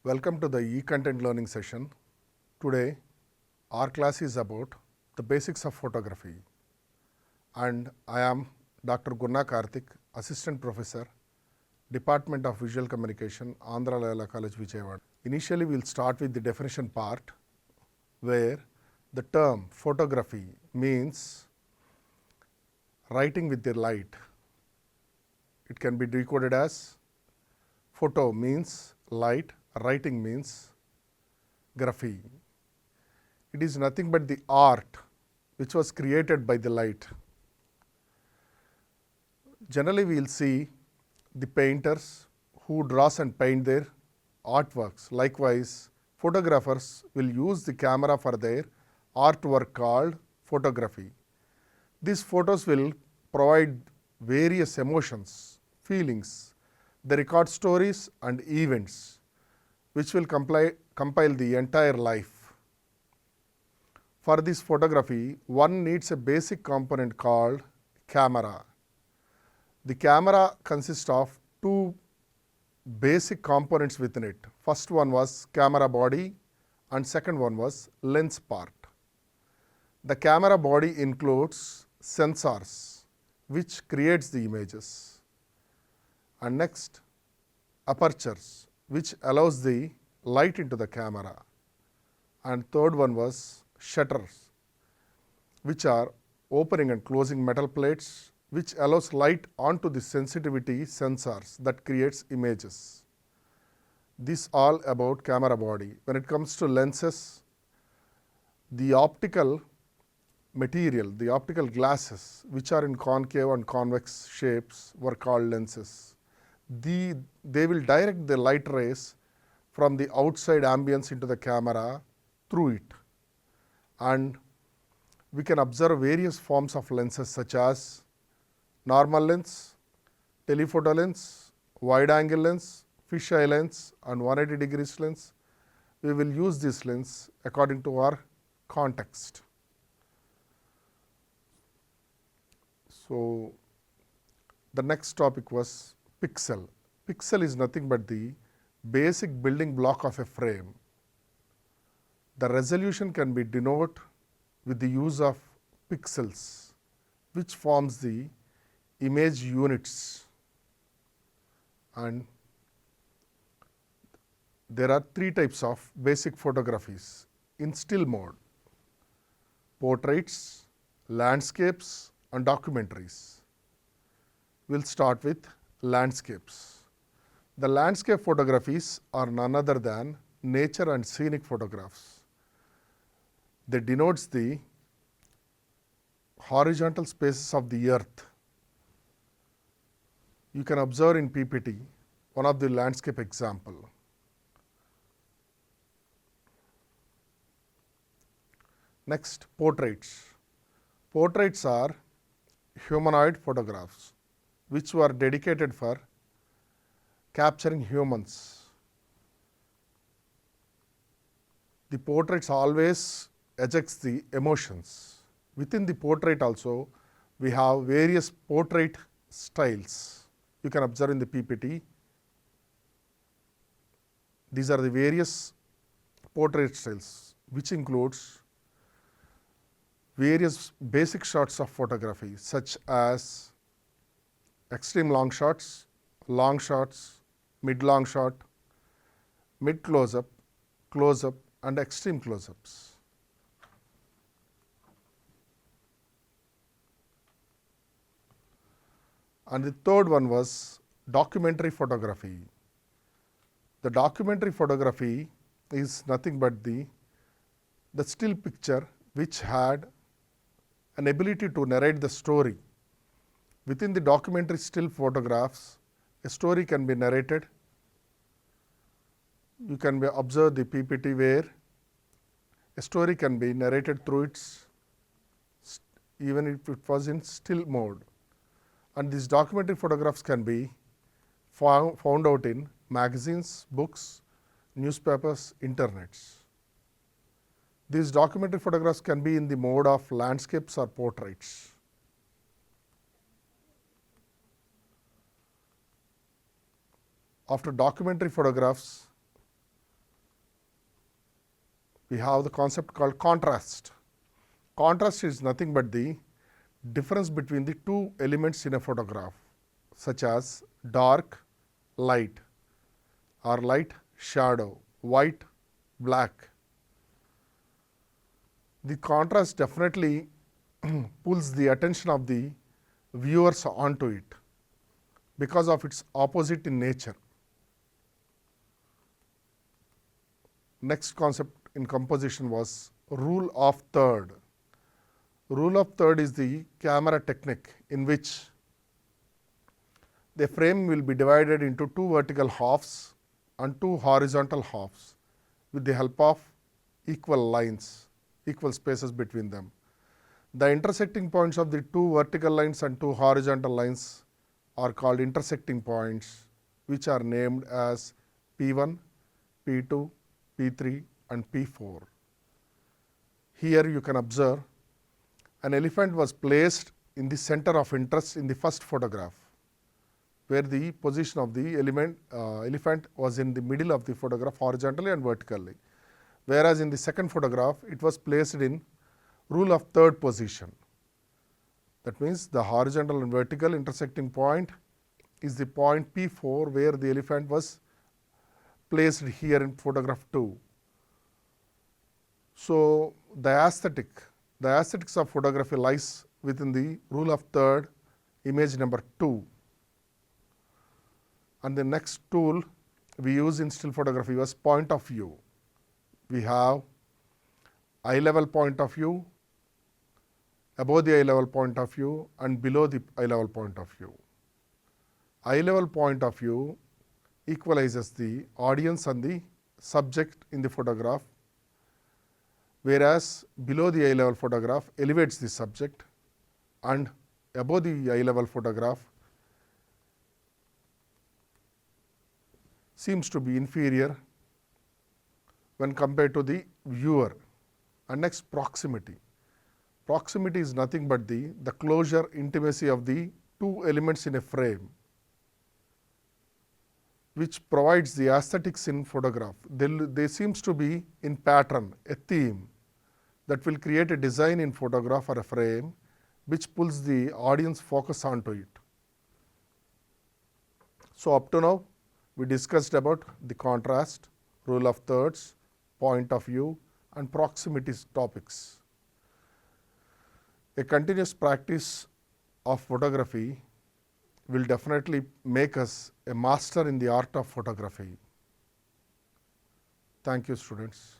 Welcome to the e-content learning session. Today, our class is about the basics of photography. And I am Dr. Karthik, Assistant Professor, Department of Visual Communication, Andhra Loyola College, Vijayawada. Initially, we'll start with the definition part, where the term photography means writing with the light. It can be decoded as photo means light, writing means graphy. It is nothing but the art which was created by the light. Generally, we will see the painters who draws and paint their artworks. Likewise, photographers will use the camera for their artwork called photography. These photos will provide various emotions, feelings. They record stories and events which will compile the entire life. For this photography, one needs a basic component called camera. The camera consists of two basic components within it. First one was camera body and second one was lens part. The camera body includes sensors which creates the images, and next apertures which allows the light into the camera, and third one was shutters which are opening and closing metal plates which allows light onto the sensitivity sensors that creates images. This all about camera body. When it comes to lenses, the optical material, the optical glasses which are in concave and convex shapes were called lenses. They will direct the light rays from the outside ambience into the camera through it. And we can observe various forms of lenses such as normal lens, telephoto lens, wide angle lens, fisheye lens and 180 degrees lens. We will use this lens according to our context. So, the next topic was pixel. Pixel is nothing but the basic building block of a frame. The resolution can be denoted with the use of pixels, which forms the image units. And there are three types of basic photographies in still mode: portraits, landscapes and documentaries. We'll start with landscapes. The landscape photographies are none other than nature and scenic photographs. They denotes the horizontal spaces of the earth. You can observe in PPT one of the landscape example. Next, portraits. Portraits are humanoid photographs which were dedicated for capturing humans. The portraits always ejects the emotions. Within the portrait also, we have various portrait styles. You can observe in the PPT. These are the various portrait styles, which includes various basic shots of photography such as extreme long shots, mid-long shot, mid close-up and extreme close-ups. And the third one was documentary photography. The documentary photography is nothing but the still picture which had an ability to narrate the story. Within the documentary still photographs, a story can be narrated. You can observe the PPT where a story can be narrated through its, even if it was in still mode. And these documentary photographs can be found out in magazines, books, newspapers, internets. These documentary photographs can be in the mode of landscapes or portraits. After documentary photographs, we have the concept called contrast. Contrast is nothing but the difference between the two elements in a photograph, such as dark, light, or light, shadow, white, black. The contrast definitely pulls the attention of the viewers onto it because of its opposite in nature. Next concept in composition was rule of third. Rule of third is the camera technique in which the frame will be divided into two vertical halves and two horizontal halves with the help of equal lines, equal spaces between them. The intersecting points of the two vertical lines and two horizontal lines are called intersecting points, which are named as P1, P2, P3 and P4. Here you can observe an elephant was placed in the center of interest in the first photograph, where the position of the elephant was in the middle of the photograph horizontally and vertically. Whereas in the second photograph, it was placed in rule of third position. That means the horizontal and vertical intersecting point is the point P4, where the elephant was placed here in photograph 2. So the aesthetics of photography lies within the rule of third, image number 2. And the next tool we use in still photography was point of view. We have eye level point of view, above the eye level point of view and below the eye level point of view. Eye level point of view equalizes the audience and the subject in the photograph, whereas below the eye level photograph elevates the subject and above the eye level photograph seems to be inferior when compared to the viewer. And next, proximity. Proximity is nothing but the closure, intimacy of the two elements in a frame, which provides the aesthetics in photograph. They seems to be in pattern, a theme that will create a design in photograph or a frame which pulls the audience focus onto it. So up to now, we discussed about the contrast, rule of thirds, point of view and proximity topics. A continuous practice of photography will definitely make us a master in the art of photography. Thank you, students.